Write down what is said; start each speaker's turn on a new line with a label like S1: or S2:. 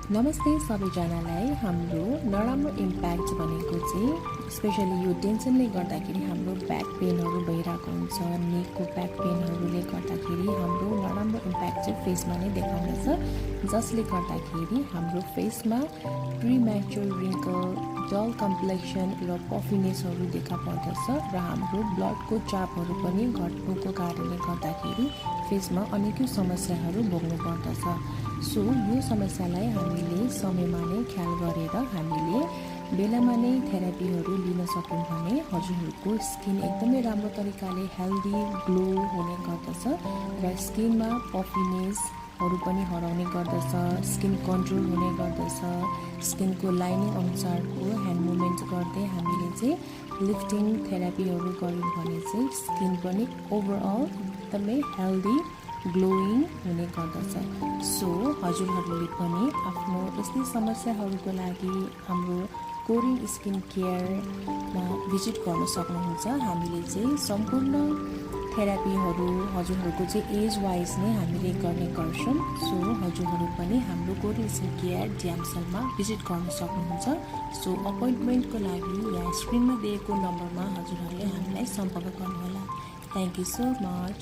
S1: नमस्ते सबैजनालाई। हाम्रो नराम्रो इम्प्याक्ट भनेको चाहिँ स्पेसली यो टेन्सनले गर्दाखेरि हाम्रो ब्याक पेनहरू भइरहेको हुन्छ। नेकको ब्याक पेनहरूले गर्दाखेरि हाम्रो नराम्रो इम्प्याक्ट चाहिँ फेसमा नै देखाउँदछ, जसले गर्दाखेरि हाम्रो फेसमा प्रिम्याच्योर रिङ्कल, डल कम्प्लेक्सन र पफिनेसहरू देखा पर्दछ र हाम्रो ब्लडको चापहरू पनि घट्नुको कारणले गर्दाखेरि फेसमा अनेकौं समस्याहरू भोग्नु पर्दछ। सो यो समस्यालाई हामीले समयमा नै ख्याल गरेर हामीले बेलामा नै थेरापीहरू लिन सक्यौँ भने हजुरहरूको स्किन एकदमै राम्रो तरिकाले हेल्दी ग्लो हुने गर्दछ र स्किनमा पफिनेसहरू पनि हराउने गर्दछ, स्किन कन्ट्रोल हुने गर्दछ। स्किनको लाइनिङ अनुसारको ह्यान्ड मुभमेन्ट गर्दै हामीले चाहिँ लिफ्टिङ थेरापीहरू गऱ्यौँ भने चाहिँ स्किन पनि ओभरअल एकदमै हेल्दी ग्लोइङ हुने गर्दछ। सो हजुरहरूले पनि आफ्नो यस्तै समस्याहरूको लागि हाम्रो कोरियन स्किन केयरमा भिजिट गर्न सक्नुहुन्छ। हामीले चाहिँ सम्पूर्ण थेरापीहरू हजुरहरूको चाहिँ एज वाइज नै हामीले गर्ने गर्छौँ। सो हजुरहरू पनि हाम्रो कोरियन स्किन केयर ड्याम्सलमा भिजिट गर्न सक्नुहुन्छ। सो अपोइन्टमेन्टको लागि यहाँ स्क्रिनमा दिएको नम्बरमा हजुरहरूले हामीलाई सम्पर्क गर्नुहोला। Thank you so much.